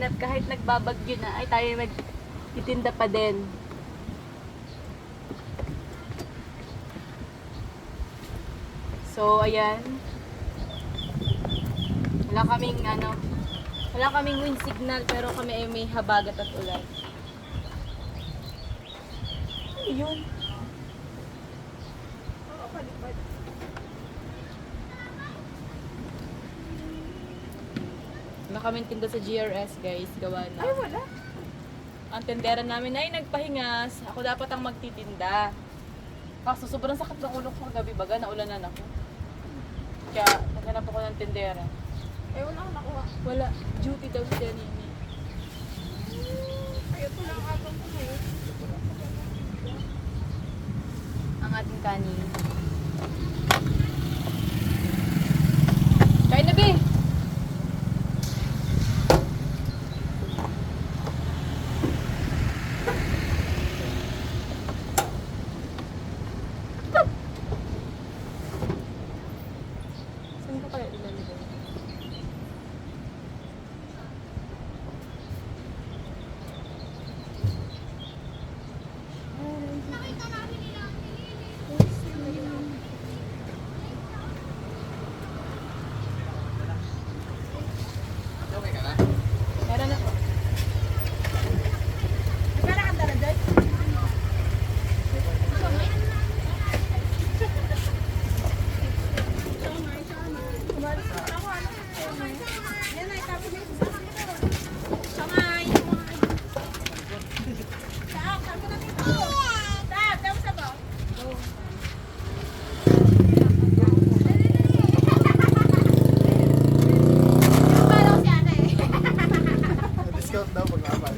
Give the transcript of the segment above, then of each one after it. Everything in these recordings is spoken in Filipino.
at kahit nagbabagyo na, ay tayo magtitinda pa din. So, ayan. Wala kaming wind signal, pero kami ay may habagat at ulan. Ayun. Wala kaming tinda sa GRS, guys. Gawa na. Ay, wala. Ang tendera namin ay nagpahingas. Ako dapat ang magtitinda. Kaso sobrang sakit ng ulo ko kagabi baga, naulanan ako. Kaya naghanap ako ng tendera. Eh, wala akong nakuha. Wala. Duty daw si Nini. Kaya ito lang agam ko ngayon. Ang ating kanin. Kain na, Bi! Saan ko kaya ilalagay? Meron na po. Nagkala kang dala dyan? Umalis na ako, ano? Yan ay, tapos yung Samay! Taak, tapos na dito! Taak, tapos na ba? Parang si ate eh. Discount daw pag amal.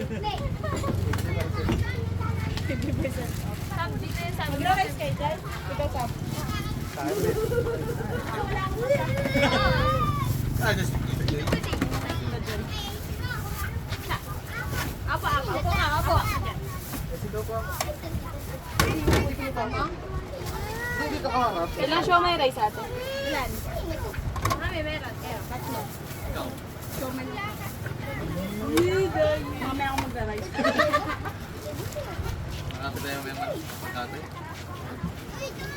Tapos dito yung sabi. Mag-rice kayo dyan? Ikaw sab. Kain ulit. Just Apo, apo. Apo nga, apo. kasi daw po ako. Hindi ka kaharap. Ilang siya may rice ate? Ilan? Marami, meron. Kaya, tatlo. So, mamaya ako magra-rice. Marami tayo may ate.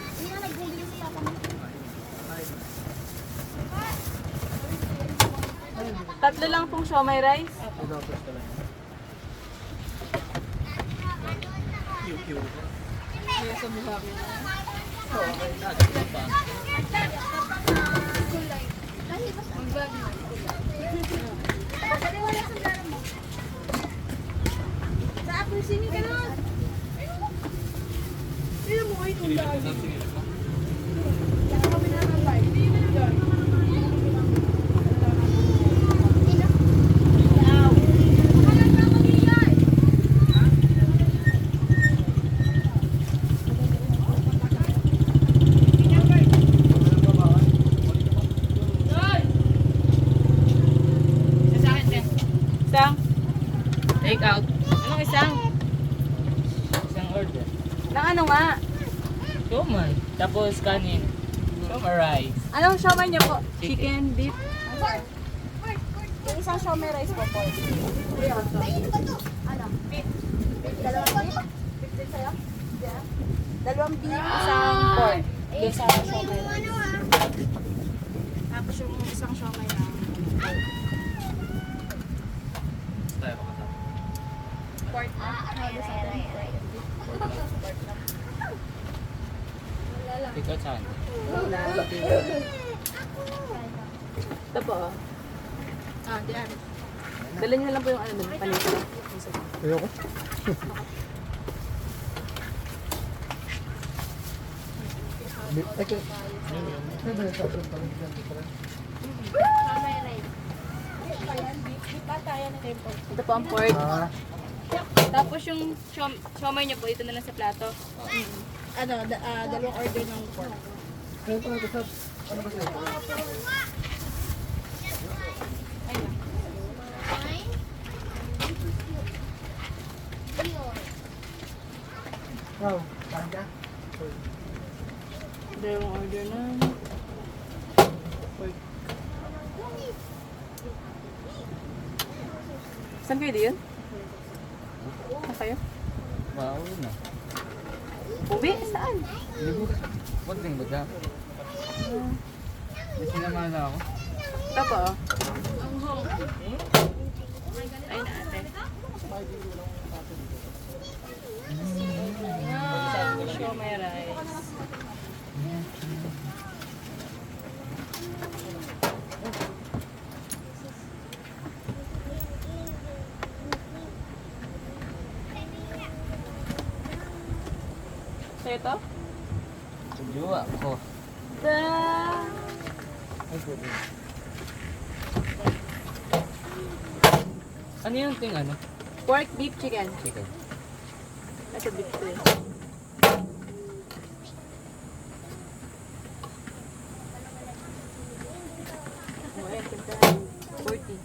Hindi na nagbumili sa papa mo. Tatlo lang pong siya may rice. Pinapos ka lang. Kaya sa buhabi na. Dali, wala sa dara mo. Sa apple sini ka na. Sino mo ay itong dali? Kaya kami na ng live. Isang? Take out. Anong isang? Isang order. Nang ano nga? Siomay. Tapos kanin. Siomay rice. Anong siomay niyo po? Chicken, beef? Yung isang siomay rice po po. Ano? Beef. Dalawang beef? Beef din sa'yo? Yeah. Dalawang beef, isang pork. Doon sa siomay rice. Tapos yung isang siomay na Tayo pa kasama. pork na. Halos sa atin. Pork na. Wala lang. Ikaw saan? Ito po. Ah, diyan. Dala niyo lang po yung ano dun, panito. Ayoko. Okay. Siomay rice. Beef pa yan? Beef ba tayo na tempo? Ito po ang pork. Ah, Tapos yung siomay niyo po, ito na lang sa plato. Ano, dalawang order ng pork. ano pa ito, Sab? Ano ba sa'yo? Wow, kain ka? Dalawang order na. Pork. Saan kayo diyon? Saan kayo? Wow na. Uwi? Saan? Libot. Huwag din ba dyan? May sinamahan na ako. Ito po. Ay na ate. Show my rice. So ito? Jowa ko. Ano yung ting ano? Pork, beef, chicken. Chicken. Ito beef ko yun. Oh, ayan, ganda. 40.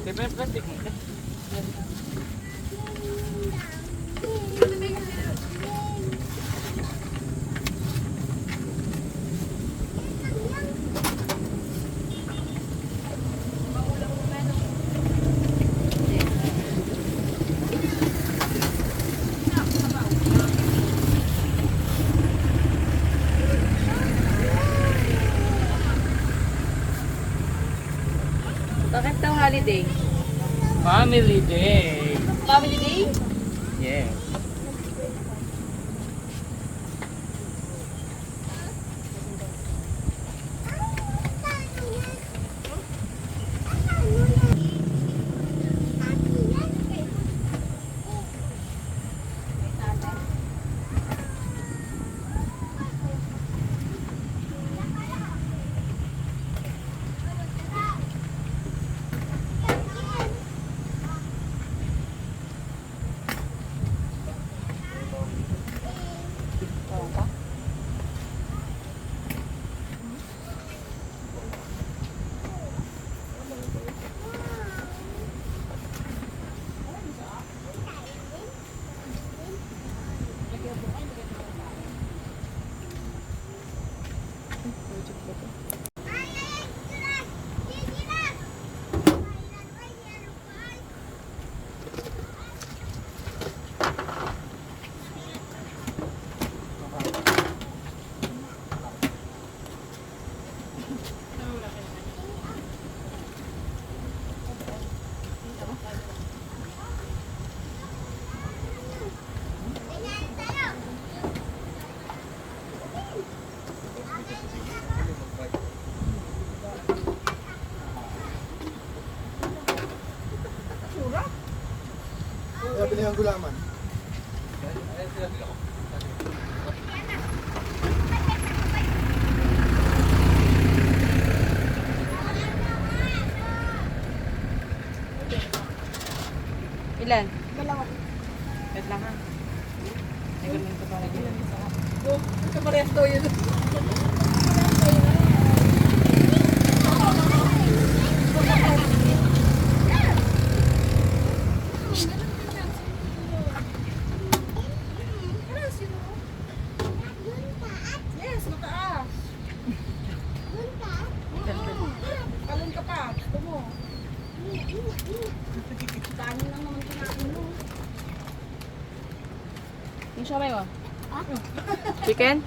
Diba yung plastic mo? Bakit daw holiday? Family day. Family day? Yeah. Kaya bilhin ang gulaman. Ilan? Dalawa. Wait lang ha. Ay, ganun ko para ilan. Oh, kaparehas daw yun. Yes, mataas. Talon ka pa. Gusto mo. Kanin lang naman kinain mo. Yung siomay mo? Chicken?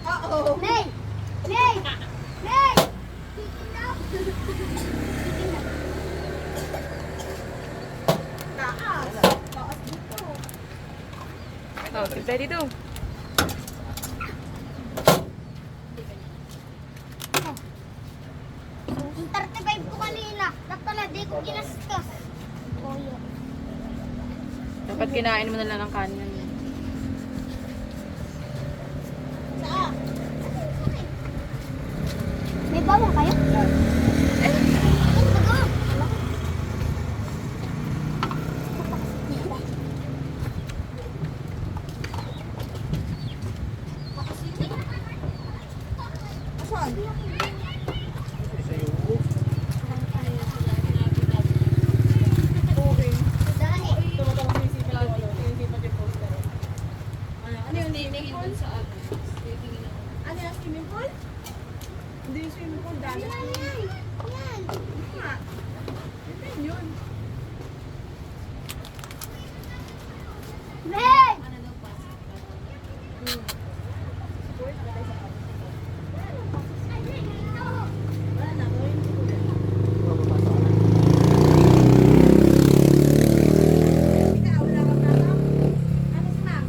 Uh-oh. Nay! Nay! Nay! Taas. Taas dito. Oh, kita dito. Yung 35 ko kanina. Natala, di ko ginastos. Dapat kinain mo na lang ng kanin. Saan? May bawang kayo? yun. Ano yung swimming pool? Ano yung swimming pool? Hindi yung swimming pool, dali. Yan. Nga. Ito yun. Meg! Wala na, gawin ko yan. Ikaw, wala kang nalang? Ano si ma'am?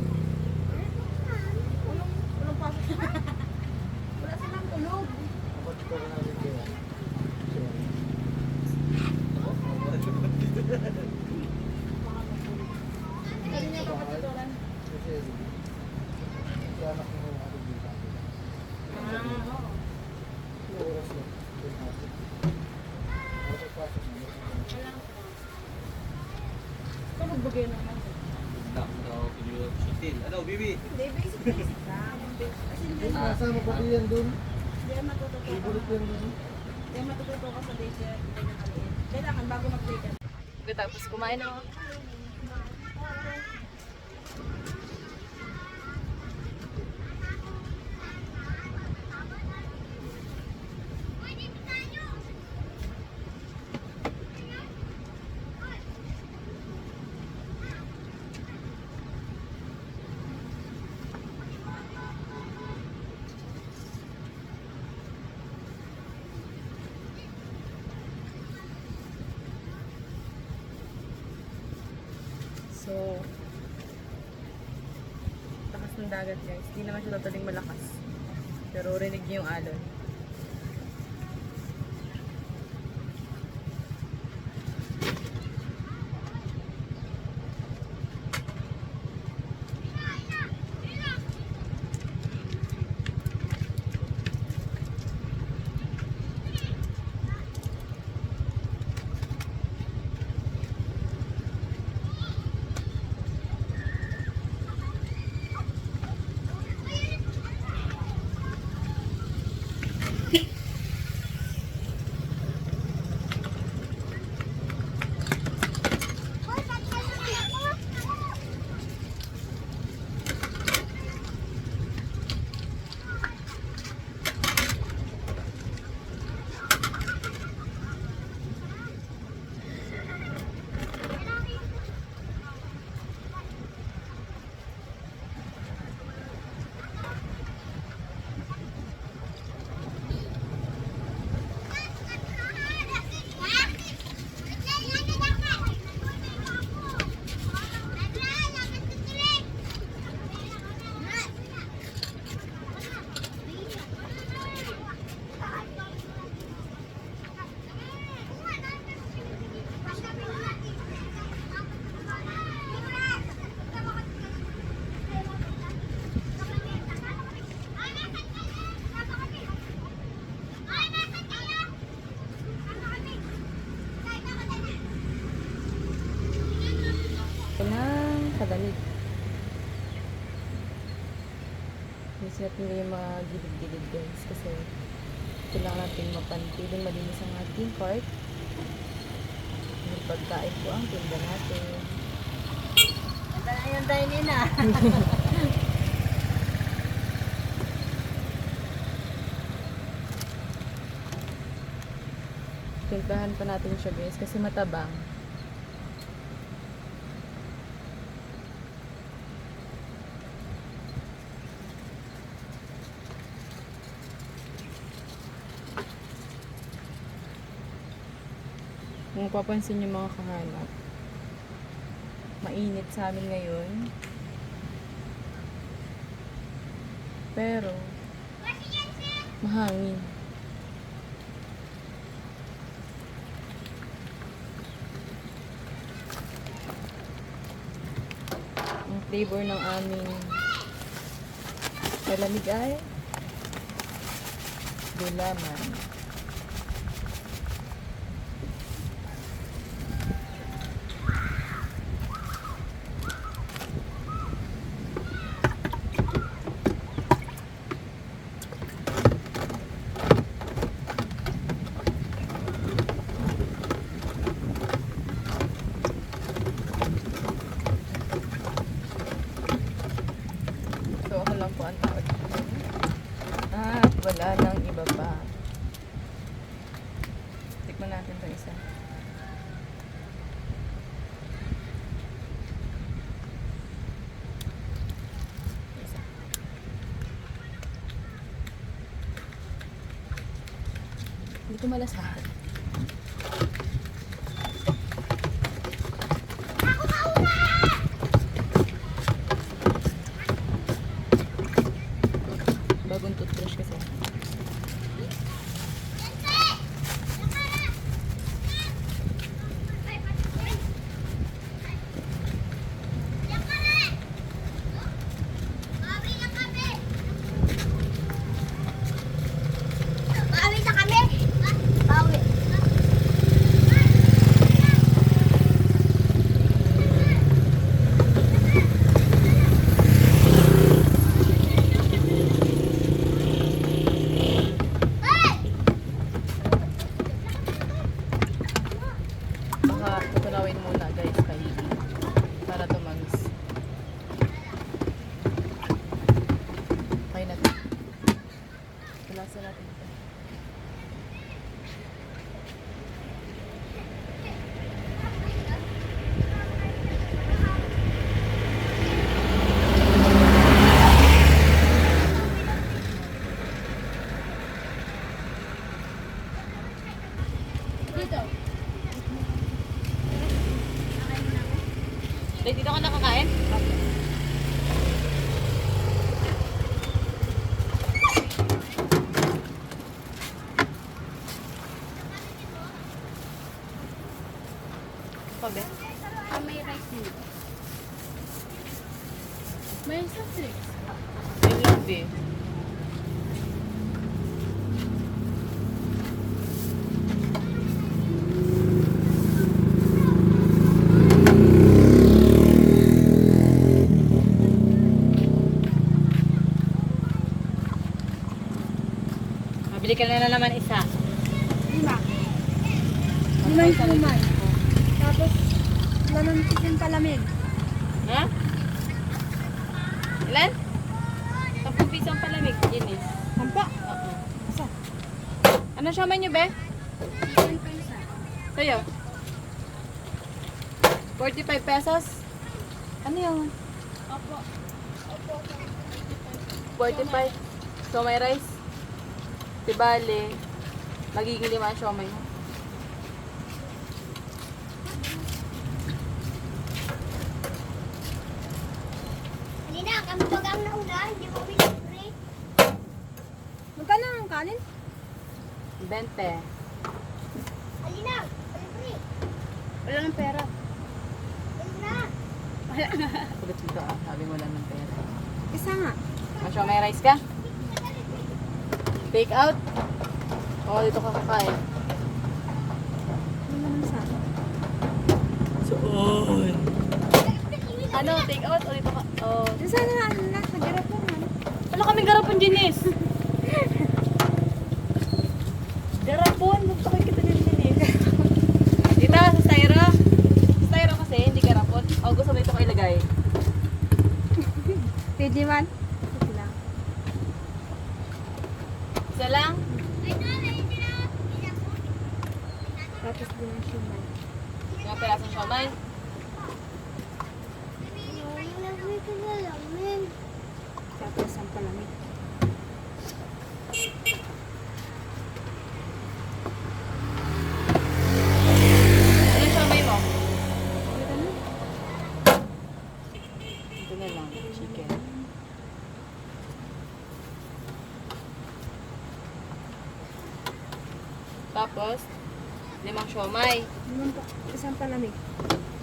Ulong pasok siya. Wala silang tulog. Sabi niya papatuturan. Tulog ba kayo naman? Ano, Bibi? Hindi, basic lang. As in, hindi Kasama pati yan dun. matututo ka. Ibulit yan dun. Hindi matututo ka sa daycare. Hindi na kaliit. Kailangan bago mag-daycare. Tapos kumain ako. So, takas ng dagat guys. Hindi naman siya totaling malakas. Pero rinig niyo yung alon. Kalamig. Isinat nila yung mga gilid-gilid guys kasi kailangan natin mapantilin malinis ang ating cart. Yung pagkain po ang tinda natin. Ito na yung dine-in ah. Timplahan pa natin siya guys kasi matabang. Kung mapapansin yung mga kahanap, mainit sa amin ngayon. Pero, mahangin. Ang flavor ng aming palamig ay gulaman. So, ako lang po ang tawag. At wala nang iba pa. Tikman natin itong isa. Isa. Hindi ko malasahan. Bagong toothbrush kasi. Bawi na kami. Bawi. Baka tutunawin muna guys kay para tumamis. Okay na to. Ilasa natin ito. Dito. Dito ka nakakain? Pabe? May rice dito. May soft drinks. Yun lang din. Mabili ka na naman isa. 5. 5 kuman. Tapos, lalang chicken palamig. Ha? Ilan? 10 piso ang palamig. Ginis. Sampa. Oo. Isa. Ano siya man nyo, be? Chicken pa isa. Sa'yo? 45 pesos? Ano yun? Opo. 45. So, may rice. Tibale. Magiging 5 ang siomay mo. Halina, kami bagang nauna. Hindi mo pinipre. Magkano ang kanin? 20. Halina, pinipre. Wala ng pera. Halina. Kulit dito ah. Sabi mo lang ng pera. Isa nga. Ang siomay rice ka? Take out? Oo, dito ka kakain. Ano naman sa? Soon. Ano? Take out? O dito ka? Oh. Isa na, ano na, nagarap mo nga. Wala kaming garapon, Ginis. Garapon? Magpakay kita din, Ginis. Dito, sa styro. Sa styro kasi, hindi garapon. O, gusto mo dito ko ilagay. Pwede man. Ito lang. Isa lang? Tapos din ang shumay. Yung pirasong siomay. Tapos ang palamig. Ano yung siomay mo? Ito na. Ito na lang, chicken. Tapos, 5 siomay. Naman po. Isang palamig.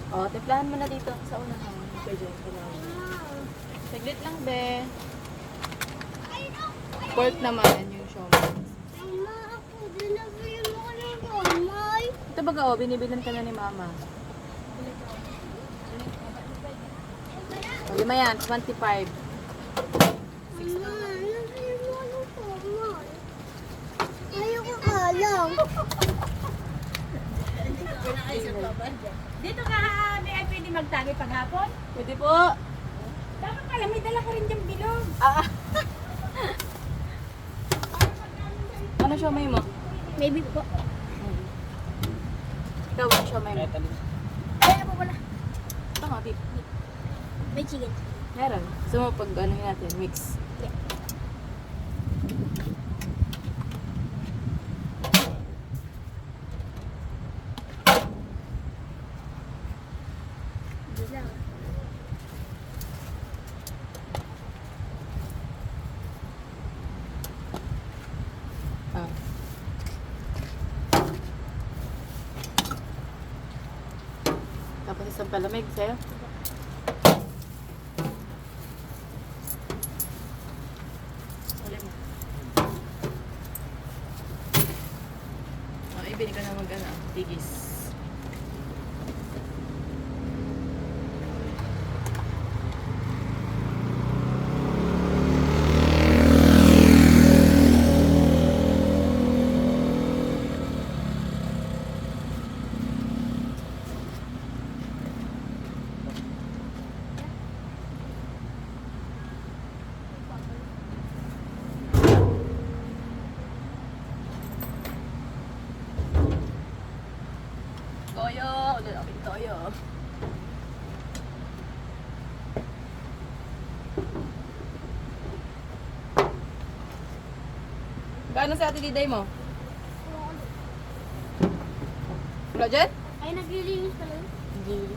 O, timplahan mo na dito sa unahan. Pwede, kailangan. Saglit lang, be. Pork naman yung siomay. Mama, ako din nabili mo ka ng kamay. Ito baga, o, binibilan ka na ni mama. O, 5 yan, 25. Mama, nabili mo ka ng kamay. Ayoko alam. Dito ka, may pwede magtagay paghapon? Pwede po. Dapat pala, may dala ka rin diyang bilog. Ano siomay mo? Maybe po. Ikaw, ano siomay mo? Ay, ano po pala? Ito nga, tip. May chicken. Meron. Gusto mo pag ano natin, mix. Yeah. Bisa. Ah. Tapos isang palamig sa'yo. Ulit mo. Oh, ibili ka na mag-ano, tigis. Toyo! Ulit ako yung toyo. Gaano sa ate Diday mo? Wala dyan? Ay, naglilinis pala yun. Hindi.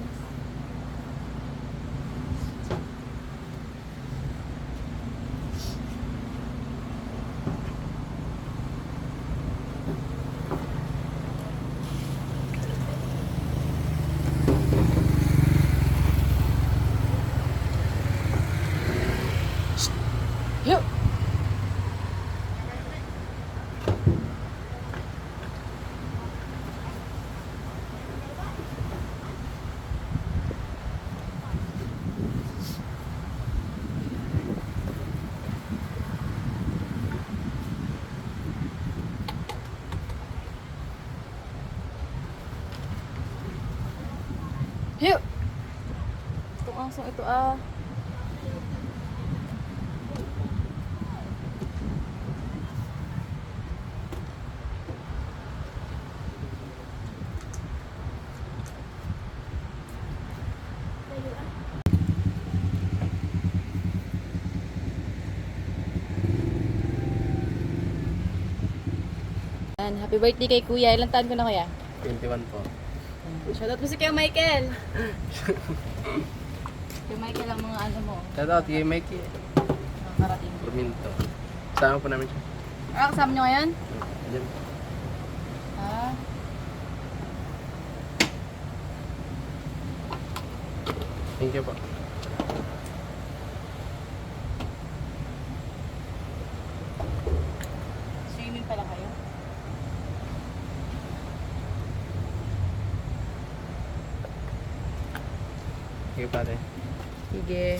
Yup! Yup! Itong asong ito ah. Yan, happy birthday kay Kuya. Ilang taon ko na Kuya? 21 po. Shoutout mo si Kuya Michael. Kuya Michael ang mga ano mo. Shoutout kay Mikey. Nakakarating. Ruminto. Sama po namin siya. Ah, kasama nyo ngayon? Ayan. Ah. Thank you po. Swimming pala kayo? Sige pare. Sige.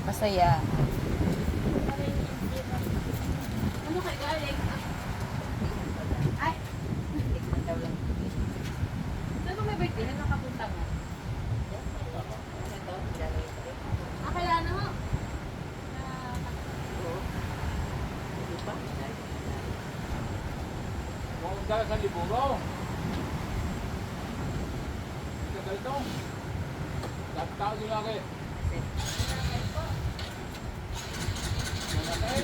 Masaya. Ano kay galing? Ay! Tikman daw lang. Saan ba may birthday? Ano nakapunta nga? Ano ito? Galing. Ah, kailangan ho. Oo. Hindi pa? Pumunta ka sa Liburo. Tagal to. Dapat tao sila kayo. Malaki.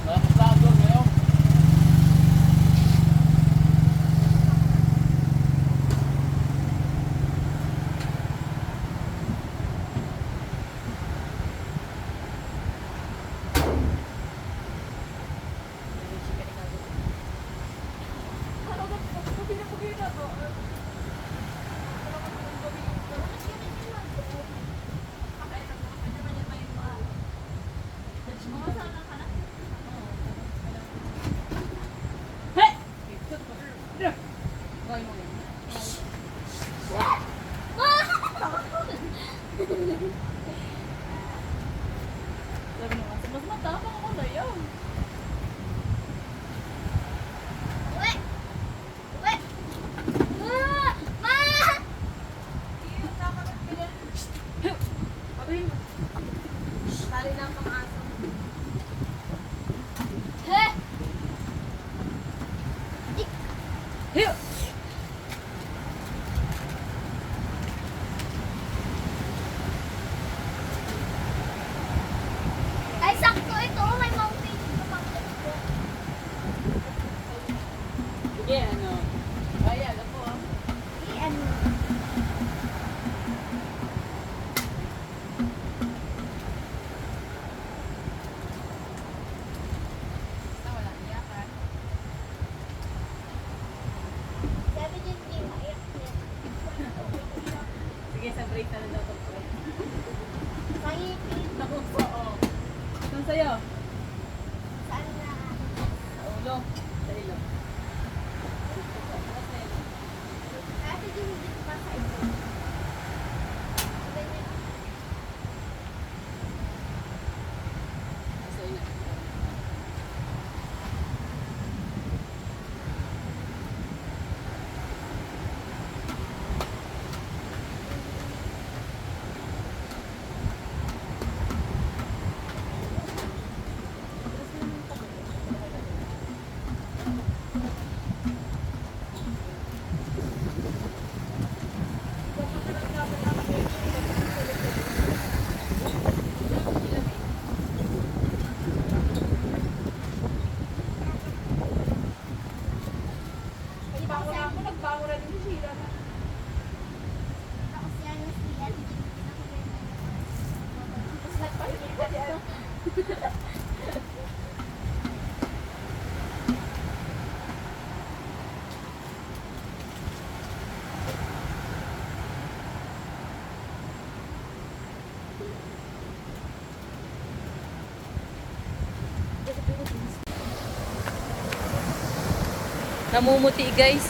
Malaki tao doon ngayon. Ulo. Sa ilong. Ate, hindi pa sa ito. Sa ilong. Namumuti guys.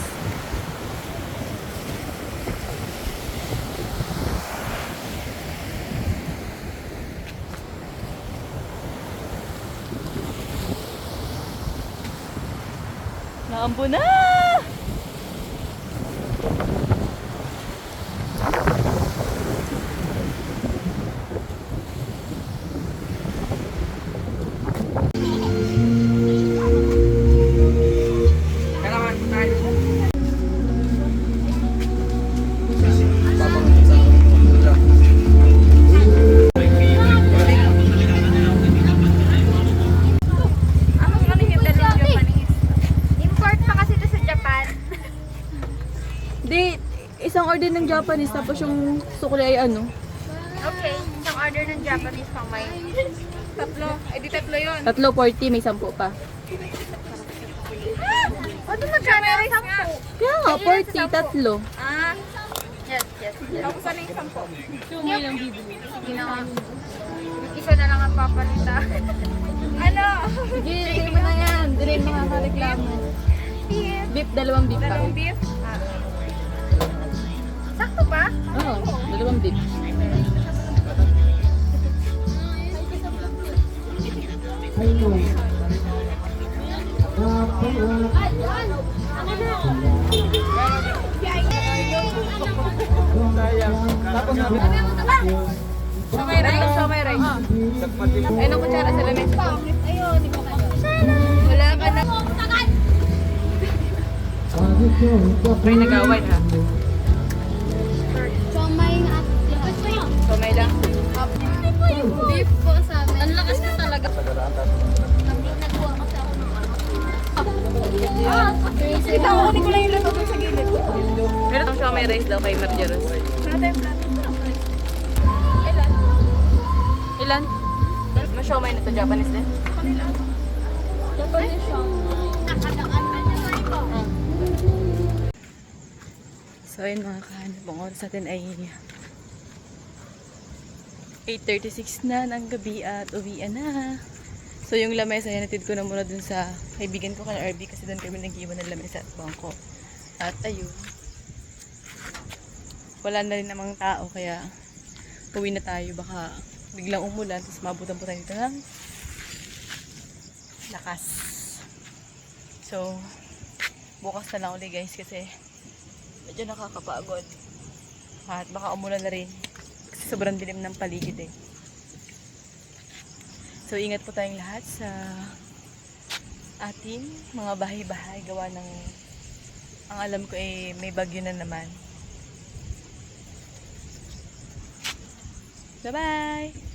Naambo na! Kailangan po tayo. Ano yung Japanese? Import pa kasi ito sa Japan. Di, isang order ng Japanese tapos yung sukli ay ano? Okay, isang order ng Japanese pang may tatlo. Eh di tatlo yun. Tatlo 40, may 10 pa. Ano magkano yung 10? Kaya nga, 40, tatlo. Ah, yes. Tapos ano yung 10? So, may lang bibili. Sige na nga. Isa na lang ang papalita. Ano? Sige, sige mo na yan. Di rin makakareklamo. Beef. Beef, 2 beef pa. Dalawang beef? Sakto ba? Oo, 2 beef. Siomay rice, siomay rice. Ay, nang kutsara sa lamin. Ayun, di ko kayo. Wala ka na. May nag-away ha. Chomay at Siomay lang. beef po sa amin. Ang lakas na talaga. Nagkuha kasi ako ng Ito, kunin ko lang yung luto sa gilid. Meron tong siomay rice daw kay Marjeros. Ilan? Ano siomay na to? Japanese din? Japanese siya. Nakadaan na niya ito. So ayun mga kahanap, ang oras natin ay 8:36 na ng gabi at uwian na. So yung lamesa, yanatid ko na muna dun sa kaibigan ko kala RB kasi dun kami nag-iwan ng lamesa at bangko. At ayun, wala na rin namang tao kaya uwi na tayo. Baka biglang umulan tapos mabutan po tayo dito ng lakas. So bukas na lang ulit guys kasi medyo nakakapagod. At baka umulan na rin. Kasi sobrang dilim ng paligid eh. So ingat po tayong lahat sa ating mga bahay-bahay. Gawa ng, ang alam ko eh may bagyo na naman. Bye-bye!